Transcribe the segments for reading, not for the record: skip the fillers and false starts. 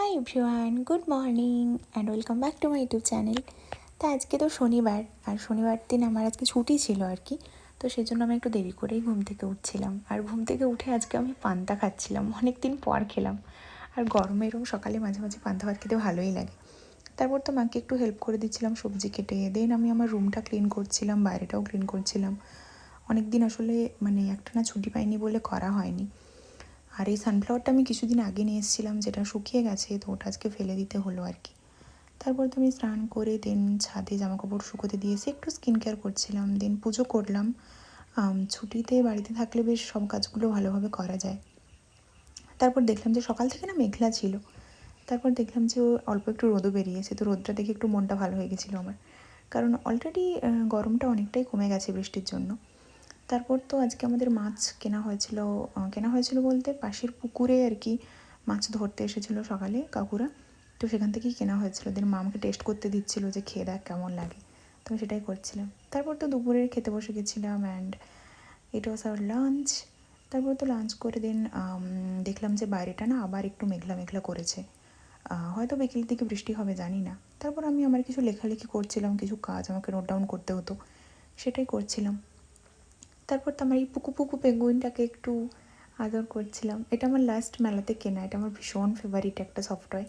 Hi everyone, good morning and welcome back to my YouTube channel. তো আজকে তো শনিবার, আর শনিবার দিন আমার আজকে ছুটি ছিল আর কি। তো সেই জন্য আমি একটু দেরি করেই ঘুম থেকে উঠছিলাম, আর ঘুম থেকে উঠে আজকে আমি পান্তা খাচ্ছিলাম, অনেক দিন পর খেলাম। আর গরমে এরকম সকালে মাঝে মাঝে পান্তা ভাত খেতে ভালোই লাগে। তারপর তো মাকে একটু হেল্প করে দিচ্ছিলাম সবজি কেটে, দেন আমি আমার রুমটা ক্লিন করছিলাম, বাইরেটাও ক্লিন করছিলাম। অনেক দিন আসলে একটানা ছুটি পাইনি বলে করা হয়নি। আর এই সানফ্লাওয়ারটা আমি কিছুদিন আগে নিয়ে এসেছিলাম, যেটা শুকিয়ে গেছে, তো ওটা আজকে ফেলে দিতে হলো আর কি। তারপর তো আমি স্নান করে দেন ছাদে জামাকাপড় শুকোতে দিয়েছি, একটু স্কিন কেয়ার করছিলাম, দেন পুজো করলাম। ছুটিতে বাড়িতে থাকলে বেশ সব কাজগুলো ভালোভাবে করা যায়। তারপর দেখলাম যে সকাল থেকে না মেঘলা ছিল, তারপর দেখলাম যে অল্প একটু রোদও বেরিয়েছে, তো রোদটা দেখে একটু মনটা ভালো হয়ে গেছিলো আমার, কারণ অলরেডি গরমটা অনেকটাই কমে গেছে বৃষ্টির জন্য। তারপর তো আজকে আমাদের মাছ কেনা হয়েছিল বলতে পাশের পুকুরে আর কি মাছ ধরতে এসেছিলো সকালে কাকুরা, তো সেখান থেকেই কেনা হয়েছিল। দেন মা আমাকে টেস্ট করতে দিচ্ছিলো যে খেয়ে দেখ কেমন লাগে, তো সেটাই করছিলাম। তারপর তো দুপুরে খেতে বসে গেছিলাম and it was our lunch. তারপর তো লাঞ্চ করে দেন দেখলাম যে বাইরেটা না আবার একটু মেঘলা মেঘলা করেছে, হয়তো বিকেলের দিকে বৃষ্টি হবে জানি না। তারপর আমি আমার কিছু লেখালেখি করছিলাম, কিছু কাজ আমাকে নোট ডাউন করতে হতো, সেটাই করছিলাম। তারপর তো আমার এই পুকু পুকু পেঙ্গুইনটাকে একটু আদর করছিলাম। এটা আমার লাস্ট মেলাতে কেনা, এটা আমার ভীষণ ফেভারিট একটা সফট টয়।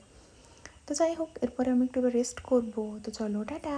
তো যাই হোক, এরপরে আমি একটু রেস্ট করবো, তো চলো টাটা।